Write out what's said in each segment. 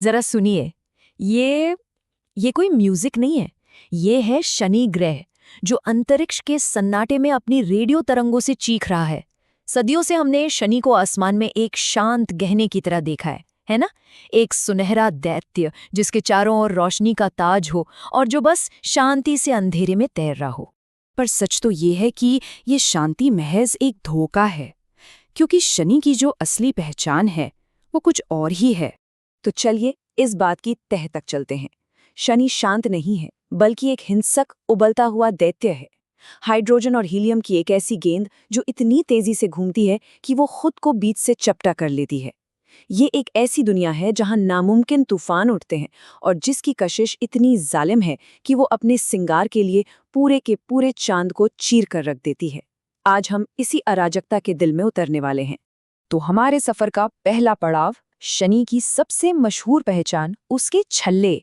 जरा सुनिए, ये ये कोई म्यूजिक नहीं है। ये है शनि ग्रह, जो अंतरिक्ष के सन्नाटे में अपनी रेडियो तरंगों से चीख रहा है। सदियों से हमने शनि को आसमान में एक शांत गहने की तरह देखा है ना? एक सुनहरा दैत्य जिसके चारों ओर रोशनी का ताज हो और जो बस शांति से अंधेरे में तैर रहा हो। पर सच तो ये है कि ये शांति महज एक धोखा है, क्योंकि शनि की जो असली पहचान है वो कुछ और ही है। तो चलिए इस बात की तह तक चलते हैं। शनि शांत नहीं है, बल्कि एक हिंसक उबलता हुआ दैत्य है। हाइड्रोजन और हीलियम की एक ऐसी गेंद जो इतनी तेजी से घूमती है कि वो खुद को बीच से चपटा कर लेती है। ये एक ऐसी दुनिया है जहां नामुमकिन तूफान उठते हैं और जिसकी कशिश इतनी जालिम है कि वो अपने सिंगार के लिए पूरे के पूरे चांद को चीर कर रख देती है। आज हम इसी अराजकता के दिल में उतरने वाले हैं। तो हमारे सफर का पहला पड़ाव, शनि की सबसे मशहूर पहचान, उसके छल्ले।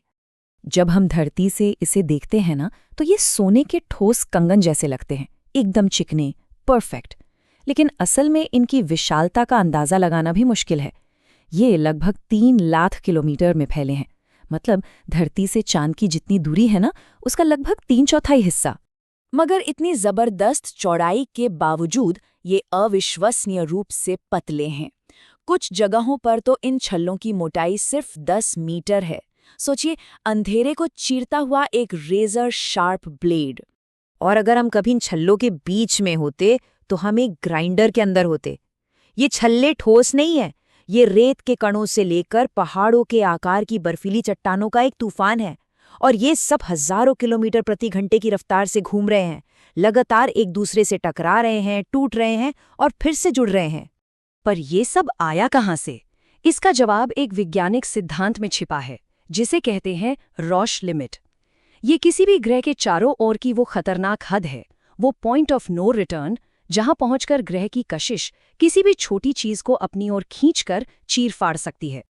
जब हम धरती से इसे देखते हैं ना, तो ये सोने के ठोस कंगन जैसे लगते हैं, एकदम चिकने, परफेक्ट। लेकिन असल में इनकी विशालता का अंदाजा लगाना भी मुश्किल है। ये लगभग 3 लाख किलोमीटर में फैले हैं। मतलब धरती से चांद की जितनी दूरी है ना, उसका लगभग 3/4 हिस्सा। मगर इतनी जबरदस्त चौड़ाई के बावजूद ये अविश्वसनीय रूप से पतले हैं। कुछ जगहों पर तो इन छल्लों की मोटाई सिर्फ 10 मीटर है। सोचिए, अंधेरे को चीरता हुआ एक रेजर शार्प ब्लेड। और अगर हम कभी इन छल्लों के बीच में होते तो हम एक ग्राइंडर के अंदर होते। ये छल्ले ठोस नहीं है, ये रेत के कणों से लेकर पहाड़ों के आकार की बर्फीली चट्टानों का एक तूफान है। और ये सब हजारों किलोमीटर प्रति घंटे की रफ्तार से घूम रहे हैं, लगातार एक दूसरे से टकरा रहे हैं, टूट रहे हैं और फिर से जुड़ रहे हैं। पर ये सब आया कहाँ से? इसका जवाब एक वैज्ञानिक सिद्धांत में छिपा है, जिसे कहते हैं रॉश लिमिट। ये किसी भी ग्रह के चारों ओर की वो खतरनाक हद है, वो पॉइंट ऑफ नो रिटर्न, जहां पहुंचकर ग्रह की कशिश किसी भी छोटी चीज को अपनी ओर खींचकर चीर फाड़ सकती है।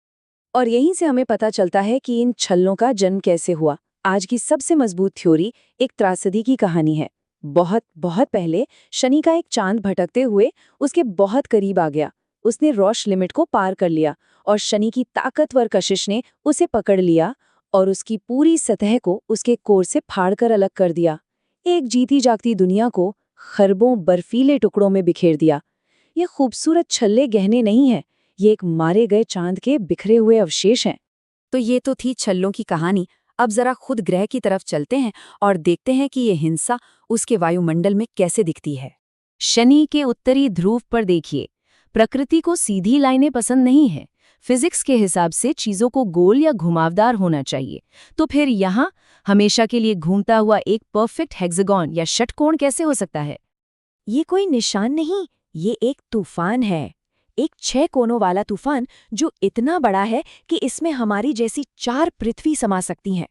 और यहीं से हमें पता चलता है कि इन छल्लों का जन्म कैसे हुआ। आज की सबसे मजबूत थ्योरी एक त्रासदी की कहानी है। बहुत बहुत पहले शनि का एक चांद भटकते हुए उसके बहुत करीब आ गया। उसने रॉश लिमिट को पार कर लिया और शनि की ताकतवर कशिश ने उसे पकड़ लिया और उसकी पूरी सतह को उसके कोर से फाड़कर अलग कर दिया। एक जीती जागती दुनिया को खरबों बर्फीले टुकड़ों में बिखेर दिया। ये खूबसूरत छल्ले गहने नहीं हैं, ये एक मारे गए चांद के बिखरे हुए अवशेष हैं। तो ये तो थी छल्लों की कहानी। अब जरा खुद ग्रह की तरफ चलते हैं और देखते हैं कि ये हिंसा उसके वायुमंडल में कैसे दिखती है। शनि के उत्तरी ध्रुव पर देखिए, प्रकृति को सीधी लाइनें पसंद नहीं है। फिजिक्स के हिसाब से चीजों को गोल या घुमावदार होना चाहिए। तो फिर यहाँ हमेशा के लिए घूमता हुआ एक परफेक्ट हेक्सागन या षटकोण कैसे हो सकता है? ये कोई निशान नहीं, ये एक तूफान है। एक 6 कोनों वाला तूफान जो इतना बड़ा है कि इसमें हमारी जैसी 4 पृथ्वी समा सकती हैं।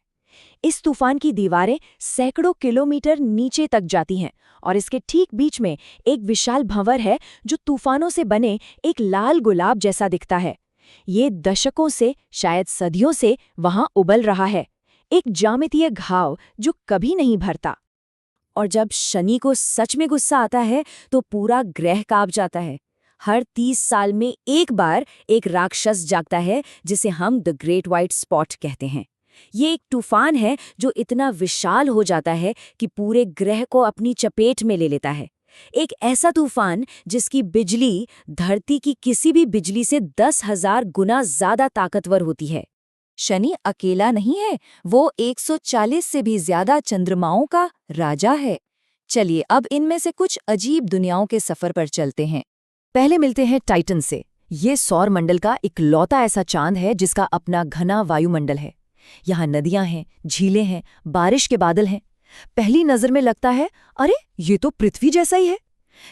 इस तूफान की दीवारें सैकड़ों किलोमीटर नीचे तक जाती हैं और इसके ठीक बीच में एक विशाल भंवर है जो तूफानों से बने एक लाल गुलाब जैसा दिखता है। ये दशकों से, शायद सदियों से वहां उबल रहा है, एक ज्यामितीय घाव जो कभी नहीं भरता। और जब शनि को सच में गुस्सा आता है तो पूरा ग्रह कांप जाता है। हर 30 साल में एक बार एक राक्षस जागता है जिसे हम द ग्रेट व्हाइट स्पॉट कहते हैं। ये एक तूफान है जो इतना विशाल हो जाता है कि पूरे ग्रह को अपनी चपेट में ले लेता है। एक ऐसा तूफान जिसकी बिजली धरती की किसी भी बिजली से 10,000 गुना ज्यादा ताकतवर होती है। शनि अकेला नहीं है, वो 140 से भी ज्यादा चंद्रमाओं का राजा है। चलिए अब इनमें से कुछ अजीब दुनियाओं के सफर पर चलते हैं। पहले मिलते हैं टाइटन से। ये सौर मंडल का इकलौता ऐसा चांद है जिसका अपना घना वायुमंडल है। यहाँ नदियां हैं, झीलें हैं, बारिश के बादल हैं। पहली नजर में लगता है, अरे ये तो पृथ्वी जैसा ही है।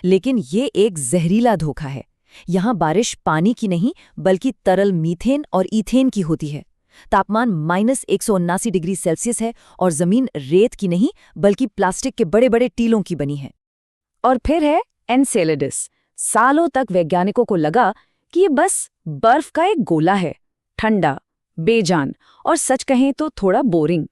लेकिन ये एक जहरीला धोखा है। यहाँ बारिश पानी की नहीं बल्कि तरल मीथेन और ईथेन की होती है। तापमान -179 डिग्री सेल्सियस है और जमीन रेत की नहीं बल्कि प्लास्टिक के बड़े बड़े टीलों की बनी है। और फिर है एनसेलेडस। सालों तक वैज्ञानिकों को लगा कि ये बस बर्फ का एक गोला है, ठंडा, बेजान और सच कहें तो थोड़ा बोरिंग।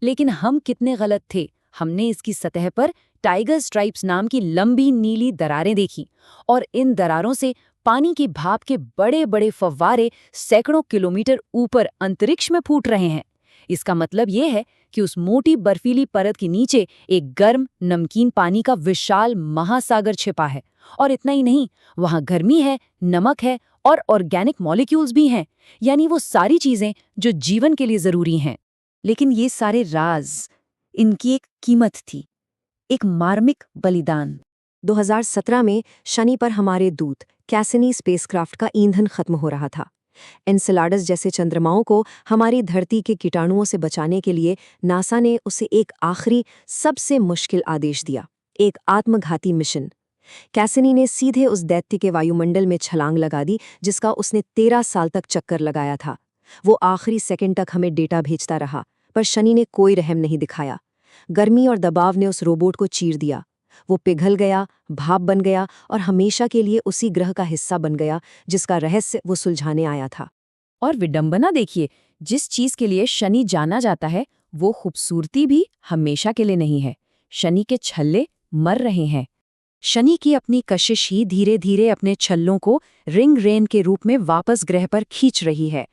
लेकिन हम कितने गलत थे। हमने इसकी सतह पर टाइगर स्ट्राइप्स नाम की लंबी नीली दरारें देखी और इन दरारों से पानी की भाप के बड़े बड़े फव्वारे सैकड़ों किलोमीटर ऊपर अंतरिक्ष में फूट रहे हैं। इसका मतलब ये है कि उस मोटी बर्फीली परत के नीचे एक गर्म नमकीन पानी का विशाल महासागर छिपा है। और इतना ही नहीं, वहां गर्मी है, नमक है और ऑर्गेनिक मॉलिक्यूल्स भी हैं, यानी वो सारी चीजें जो जीवन के लिए जरूरी हैं। लेकिन ये सारे राज, इनकी एक कीमत थी, एक मार्मिक बलिदान। 2017 में शनि पर हमारे दूत कैसिनी स्पेसक्राफ्ट का ईंधन खत्म हो रहा था। एनसेलाडस जैसे चंद्रमाओं को हमारी धरती के कीटाणुओं से बचाने के लिए नासा ने उसे एक आखिरी सबसे मुश्किल आदेश दिया, एक आत्मघाती मिशन। कैसिनी ने सीधे उस दैत्य के वायुमंडल में छलांग लगा दी जिसका उसने 13 साल तक चक्कर लगाया था। वो आखिरी सेकंड तक हमें डेटा भेजता रहा, पर शनि ने कोई रहम नहीं दिखाया। गर्मी और दबाव ने उस रोबोट को चीर दिया। वो पिघल गया, भाप बन गया और हमेशा के लिए उसी ग्रह का हिस्सा बन गया जिसका रहस्य वो सुलझाने आया था। और विडंबना देखिए, जिस चीज के लिए शनि जाना जाता है वो खूबसूरती भी हमेशा के लिए नहीं है। शनि के छल्ले मर रहे हैं। शनि की अपनी कशिश ही धीरे धीरे अपने छल्लों को रिंग रेन के रूप में वापस ग्रह पर खींच रही है।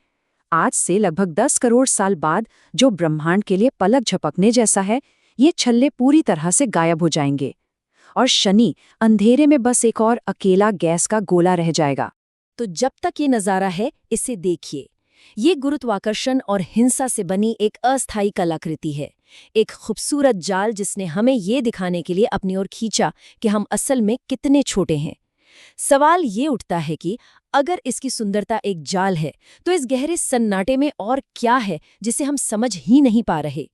आज से लगभग 10 करोड़ साल बाद, जो ब्रह्मांड के लिए पलक झपकने जैसा है, ये छल्ले पूरी तरह से गायब हो जाएंगे और शनि अंधेरे में बस एक और अकेला गैस का गोला रह जाएगा। तो जब तक ये नज़ारा है, इसे देखिए। ये गुरुत्वाकर्षण और हिंसा से बनी एक अस्थायी कलाकृति है, एक खूबसूरत जाल जिसने हमें ये दिखाने के लिए अपनी ओर खींचा कि हम असल में कितने छोटे हैं। सवाल ये उठता है कि अगर इसकी सुंदरता एक जाल है, तो इस गहरे सन्नाटे में और क्या है जिसे हम समझ ही नहीं पा रहे।